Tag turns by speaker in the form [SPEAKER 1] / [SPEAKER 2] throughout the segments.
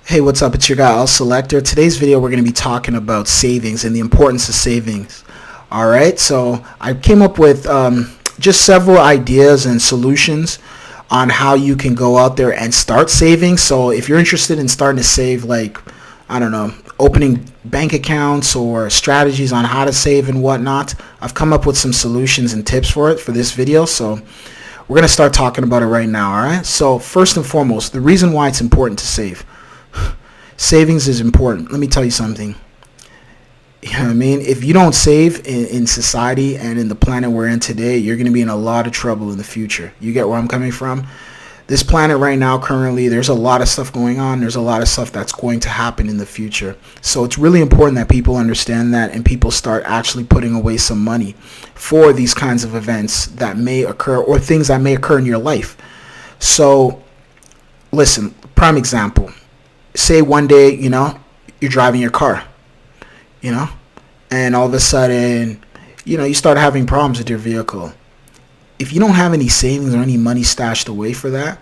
[SPEAKER 1] Hey, what's up? It's your guy, Al Selector. Today's video, we're going to be talking about savings and the importance of savings. All right, so I came up with just several ideas and solutions on how you can go out there and start saving. So if you're interested in starting to save, like, I don't know, opening bank accounts or strategies on how to save and whatnot, I've come up with some solutions and tips for it for this video. So we're going to start talking about it right now. All right, so first and foremost, the reason why it's important to save. Savings is important. Let me tell you something. You know what I mean? If you don't save in society and in the planet we're in today, you're going to be in a lot of trouble in the future. You get where I'm coming from? This planet right now, currently, there's a lot of stuff going on. There's a lot of stuff that's going to happen in the future. So it's really important that people understand that and people start actually putting away some money for these kinds of events that may occur or things that may occur in your life. So listen, prime example. Say one day, you're driving your car, and all of a sudden, you start having problems with your vehicle. If you don't have any savings or any money stashed away for that,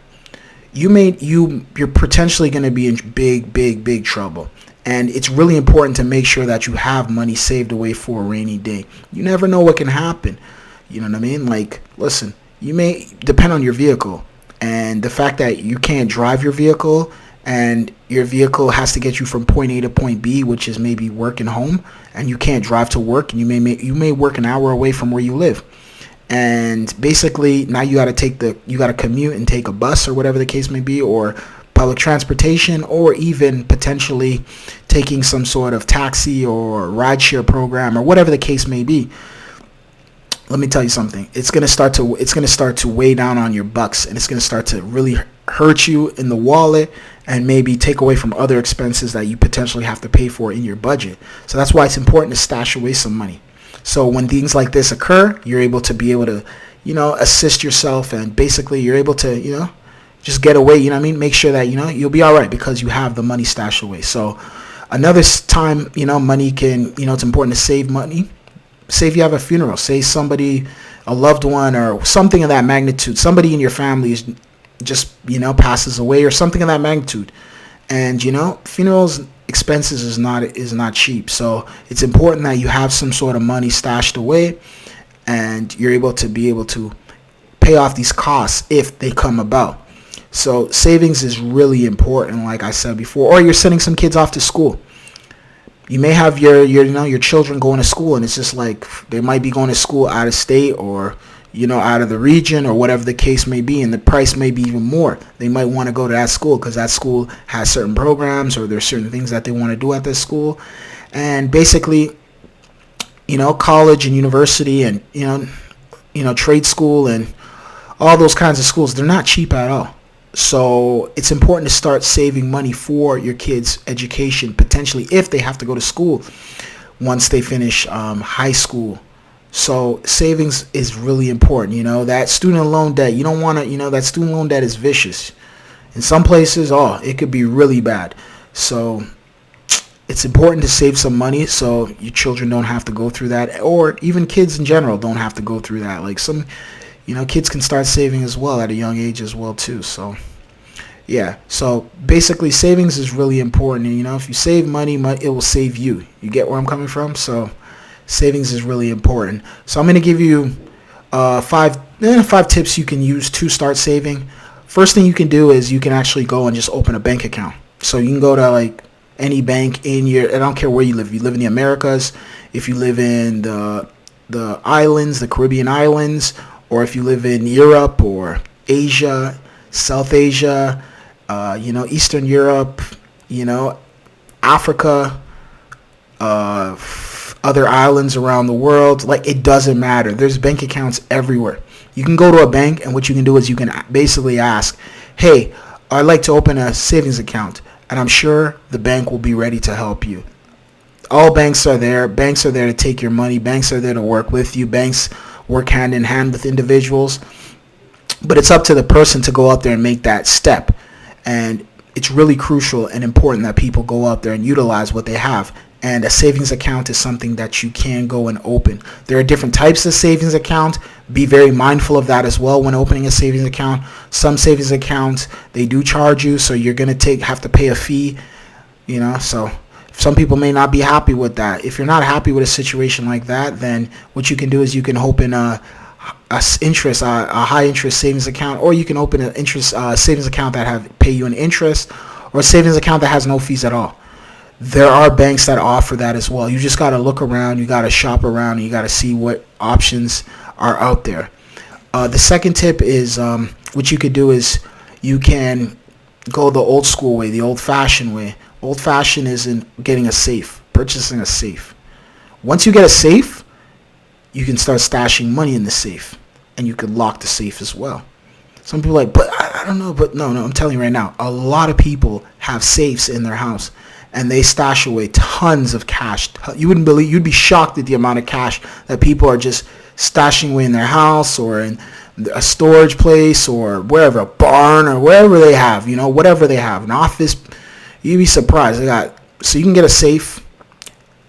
[SPEAKER 1] you're potentially going to be in big trouble. And it's really important to make sure that you have money saved away for a rainy day. You never know what can happen. You know what I mean? Like, listen, you may depend on your vehicle, and the fact that you can't drive your vehicle and your vehicle has to get you from point A to point B, which is maybe work and home, and you can't drive to work, and you may work an hour away from where you live, and basically now you got to commute and take a bus or whatever the case may be, or public transportation, or even potentially taking some sort of taxi or rideshare program or whatever the case may be. Let me tell you something. It's gonna start to weigh down on your bucks, and it's gonna start to really hurt you in the wallet and maybe take away from other expenses that you potentially have to pay for in your budget. So that's why it's important to stash away some money. So when things like this occur, you're able to, assist yourself, and basically you're able to, just get away, make sure that, you'll be all right because you have the money stashed away. So another time, money can, it's important to save money. Say if you have a funeral, say somebody, a loved one or something of that magnitude, somebody in your family is just, passes away or something of that magnitude. And, funerals expenses is not cheap. So it's important that you have some sort of money stashed away and you're able to pay off these costs if they come about. So savings is really important, like I said before. Or you're sending some kids off to school. You may have your children going to school, and it's just like they might be going to school out of state or, out of the region or whatever the case may be, and the price may be even more. They might want to go to that school because that school has certain programs or there's certain things that they want to do at this school. And basically, college and university and, trade school and all those kinds of schools, they're not cheap at all. So it's important to start saving money for your kids' education, potentially if they have to go to school once they finish high school. So savings is really important. That student loan debt, you don't want to, that student loan debt is vicious. In some places, it could be really bad. So it's important to save some money so your children don't have to go through that, or even kids in general don't have to go through that. Like some kids can start saving as well at a young age as well too. So yeah, so basically savings is really important. And if you save money, it will save you. You get where I'm coming from? So savings is really important. So I'm going to give you five tips you can use to start saving. First thing you can do is you can actually go and just open a bank account. So you can go to like any bank I don't care where you live. If you live in the Americas, if you live in the islands, the Caribbean islands, or if you live in Europe or Asia, South Asia, Eastern Europe, Africa, other islands around the world, like it doesn't matter. There's bank accounts everywhere. You can go to a bank, and what you can do is you can basically ask, hey, I'd like to open a savings account, and I'm sure the bank will be ready to help you. All banks are there. Banks are there to take your money. Banks are there to work with you. Banks work hand in hand with individuals, but it's up to the person to go out there and make that step. And it's really crucial and important that people go out there and utilize what they have and a savings account is something that you can go and open. There are different types of savings account. Be very mindful of that as well when opening a savings account. Some savings accounts, they do charge you, so you're going to have to pay a fee, so some people may not be happy with that. If you're not happy with a situation like that, then what you can do is you can open a high interest savings account, or you can open an interest savings account that pay you an interest, or a savings account that has no fees at all. There are banks that offer that as well. You just got to look around, you got to shop around, and you got to see what options are out there. The second tip is what you could do is you can go the old school way, the old fashioned way. Old fashioned is in getting a safe, purchasing a safe. Once you get a safe, you can start stashing money in the safe, and you can lock the safe as well. Some people are like, but I don't know, but no, I'm telling you right now, a lot of people have safes in their house, and they stash away tons of cash. You'd be shocked at the amount of cash that people are just stashing away in their house, or in a storage place, or wherever, a barn, or wherever they have, whatever they have, an office. You'd be surprised. So you can get a safe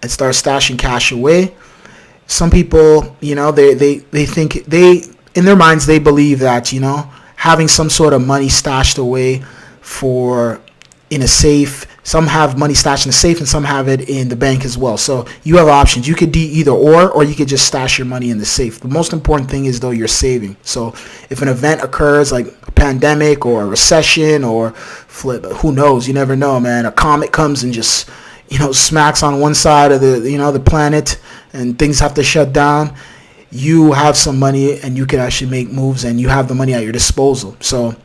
[SPEAKER 1] and start stashing cash away. Some people, they think in their minds, they believe that, having some sort of money stashed away in a safe. Some have money stashed in a safe, and some have it in the bank as well. So you have options. You could do either or you could just stash your money in the safe. The most important thing is, though, you're saving. So if an event occurs, like a pandemic or a recession or who knows? You never know, man. A comet comes and just, smacks on one side of the planet, and things have to shut down. You have some money, and you can actually make moves, and you have the money at your disposal. So,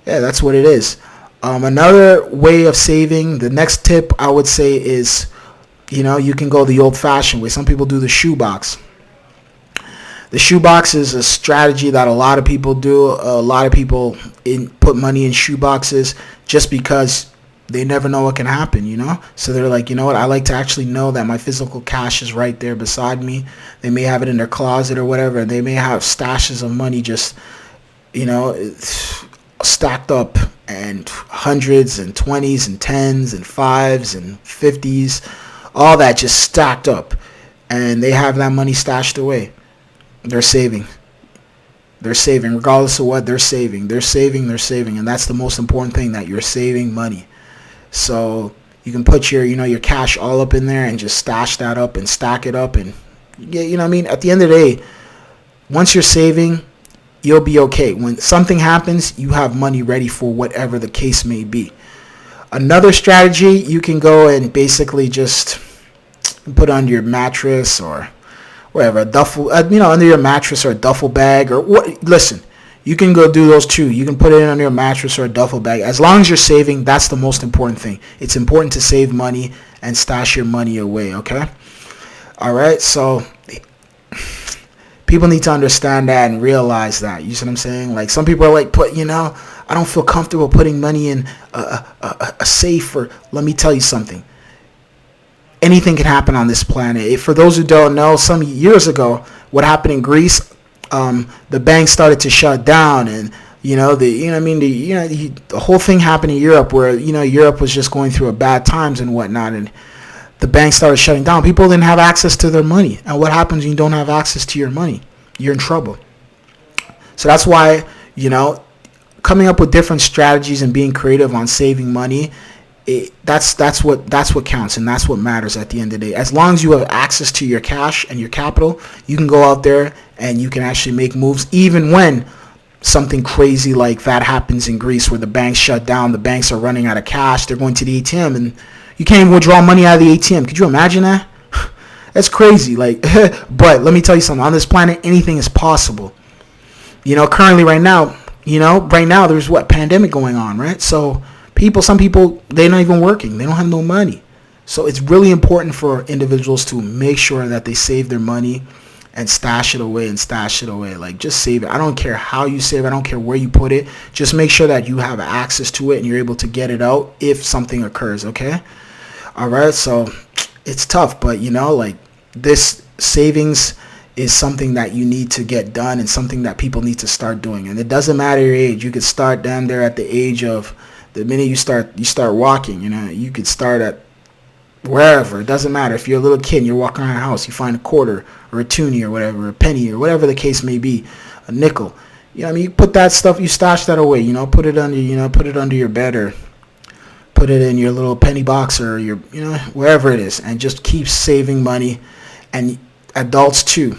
[SPEAKER 1] yeah, that's what it is. Another way of saving, the next tip I would say is, you can go the old-fashioned way. Some people do the shoebox. The shoebox is a strategy that a lot of people do. A lot of people put money in shoeboxes just because they never know what can happen, So they're like, I like to actually know that my physical cash is right there beside me. They may have it in their closet or whatever. They may have stashes of money just, stacked up, and hundreds and 20s and 10s and 5s and 50s, all that just stacked up, and they have that money stashed away. They're saving, regardless of what. They're saving, and that's the most important thing, that you're saving money. So you can put your cash all up in there and just stash that up and stack it up, and at the end of the day, once you're saving, you'll be okay. When something happens, you have money ready for whatever the case may be. Another strategy, you can go and basically just put under your mattress or wherever, a duffel, under your mattress or a duffel bag or what. Listen, you can go do those too. You can put it under your mattress or a duffel bag. As long as you're saving, that's the most important thing. It's important to save money and stash your money away, okay? All right, so people need to understand that and realize that. You see what I'm saying? Like, some people are like, I don't feel comfortable putting money in a safe. Or let me tell you something. Anything can happen on this planet. For those who don't know, some years ago, what happened in Greece, the banks started to shut down, and the whole thing happened in Europe, where Europe was just going through a bad times and whatnot, and the banks started shutting down. People didn't have access to their money. And what happens when you don't have access to your money? You're in trouble. So that's why, coming up with different strategies and being creative on saving money, that's what counts, and that's what matters at the end of the day. As long as you have access to your cash and your capital, you can go out there and you can actually make moves, even when something crazy like that happens in Greece, where the banks shut down, the banks are running out of cash, they're going to the ATM, and you can't even withdraw money out of the ATM. Could you imagine that? That's crazy. Like, but let me tell you something. On this planet, anything is possible. Currently right now, there's pandemic going on, right? So some people, they're not even working. They don't have no money. So it's really important for individuals to make sure that they save their money and stash it away. Like, just save it. I don't care how you save it. I don't care where you put it. Just make sure that you have access to it and you're able to get it out if something occurs, okay? All right, so it's tough, but this savings is something that you need to get done, and something that people need to start doing. And it doesn't matter your age. You could start down there at the age of the minute you start walking. You could start at wherever. It doesn't matter. If you're a little kid and you're walking around the house, you find a quarter or a toonie or whatever, a penny or whatever the case may be, a nickel. You know what I mean? You put that stuff, you stash that away, put it under your bed, or put it in your little penny box, or your, wherever it is, and just keep saving money. And adults too.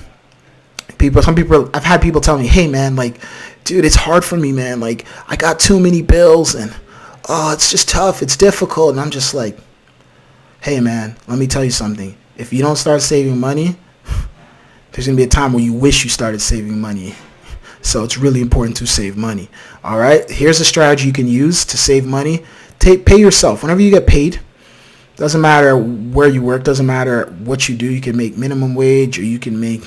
[SPEAKER 1] Some people, I've had people tell me, hey man, like, dude, it's hard for me, man. Like, I got too many bills and, it's just tough. It's difficult. And I'm just like, hey man, let me tell you something. If you don't start saving money, there's going to be a time where you wish you started saving money. So it's really important to save money. All right. Here's a strategy you can use to save money. Pay yourself. Whenever you get paid, doesn't matter where you work, doesn't matter what you do. You can make minimum wage, or you can make,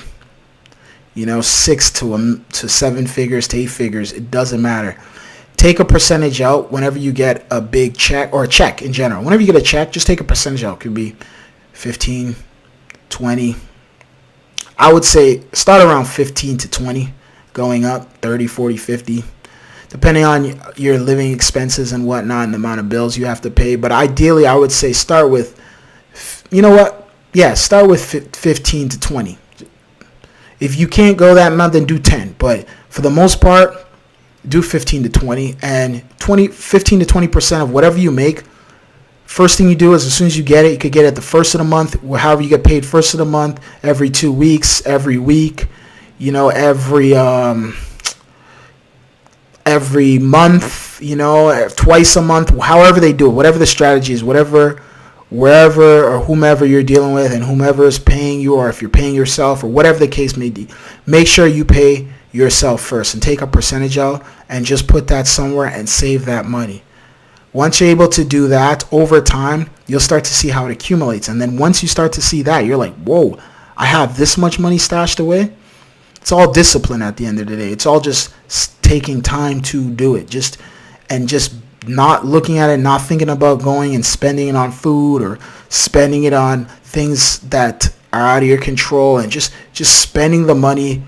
[SPEAKER 1] 6 to 7 figures to 8 figures. It doesn't matter. Take a percentage out whenever you get a big check, or a check in general. Whenever you get a check, just take a percentage out. It could be 15, 20. I would say start around 15 to 20, going up 30, 40, 50. Depending on your living expenses and whatnot and the amount of bills you have to pay. But ideally, I would say start with, start with 15 to 20. If you can't go that month, then do 10. But for the most part, do 15 to 20. And 15 to 20% of whatever you make, first thing you do is as soon as you get it, you could get it the first of the month, however you get paid first of the month, every 2 weeks, every week, every month, twice a month, however they do it, whatever the strategy is, wherever or whomever you're dealing with and whomever is paying you, or if you're paying yourself or whatever the case may be, make sure you pay yourself first and take a percentage out and just put that somewhere and save that money. Once you're able to do that over time, you'll start to see how it accumulates. And then once you start to see that, you're like, whoa, I have this much money stashed away. It's all discipline at the end of the day. It's all just taking time to do it. Just not looking at it, not thinking about going and spending it on food or spending it on things that are out of your control, and just spending the money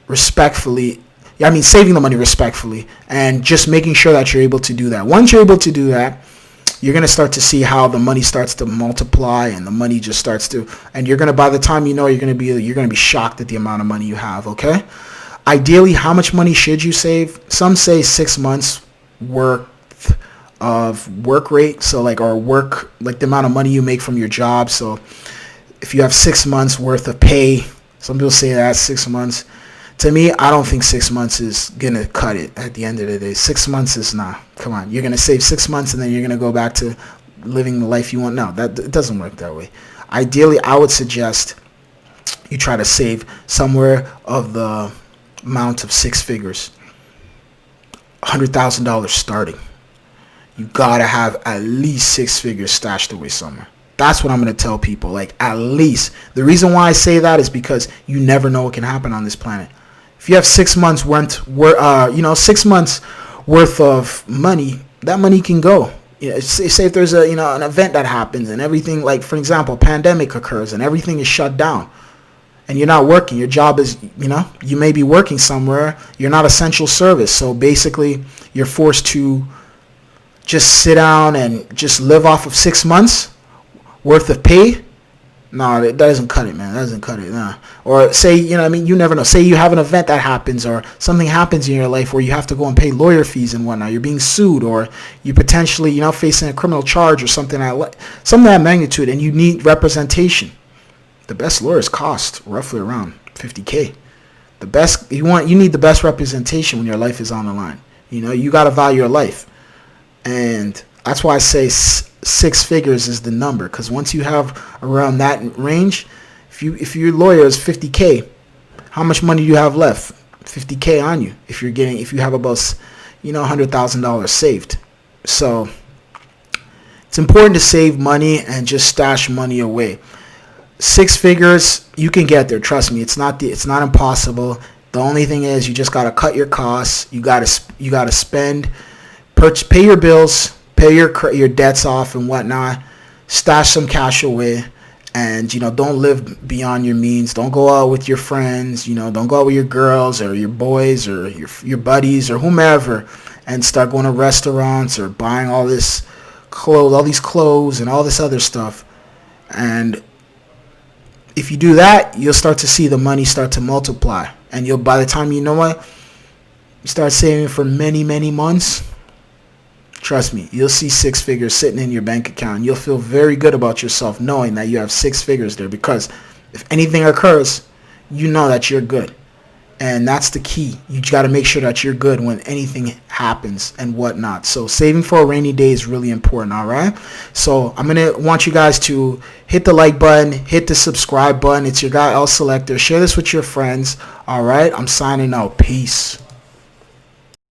[SPEAKER 1] respectfully. Saving the money respectfully, and just making sure that you're able to do that. Once you're able to do that, you're going to start to see how the money starts to multiply, and the money just starts to, and you're going to, by the time you're going to be shocked at the amount of money you have, okay? Ideally, how much money should you save? Some say 6 months worth of work rate, so the amount of money you make from your job. So if you have 6 months worth of pay, some people say that's 6 months. To me, I don't think 6 months is going to cut it at the end of the day. 6 months is not. Come on. You're going to save 6 months and then you're going to go back to living the life you want. No, it doesn't work that way. Ideally, I would suggest you try to save somewhere of the amount of 6 figures. $100,000 starting. You got to have at least 6 figures stashed away somewhere. That's what I'm going to tell people. At least. The reason why I say that is because you never know what can happen on this planet. If you have 6 months worth, 6 months worth of money, that money can go. Say if there's an event that happens and everything, for example, a pandemic occurs and everything is shut down, and you're not working. Your job is, you may be working somewhere. You're not essential service, so basically you're forced to just sit down and just live off of 6 months worth of pay. No, that doesn't cut it, man. That doesn't cut it. Nah. Or say, you never know. Say you have an event that happens, or something happens in your life where you have to go and pay lawyer fees and whatnot. You're being sued, or you potentially, facing a criminal charge or something of that magnitude, and you need representation. The best lawyers cost roughly around $50K. The best you need the best representation when your life is on the line. You got to value your life, and that's why I say 6 figures is the number, because once you have around that range, if your lawyer is $50K, how much money do you have left? $50K on you if you have about $100,000 saved. So it's important to save money and just stash money away. 6 figures, you can get there. Trust me, it's not impossible. The only thing is you just gotta cut your costs. You gotta spend, pay your bills, pay your debts off and whatnot, stash some cash away, and don't live beyond your means. Don't go out with your friends, don't go out with your girls or your boys or your buddies or whomever and start going to restaurants or buying all these clothes and all this other stuff And if you do that, you'll start to see the money start to multiply. And you'll, by the time you know what, you start saving for many, many months, trust me, you'll see 6 figures sitting in your bank account. You'll feel very good about yourself knowing that you have 6 figures there, because if anything occurs, you know that you're good. And that's the key. You got to make sure that you're good when anything happens and whatnot. So saving for a rainy day is really important, all right? So I'm going to want you guys to hit the like button, hit the subscribe button. It's your guy, L Selector. Share this with your friends, all right? I'm signing out. Peace.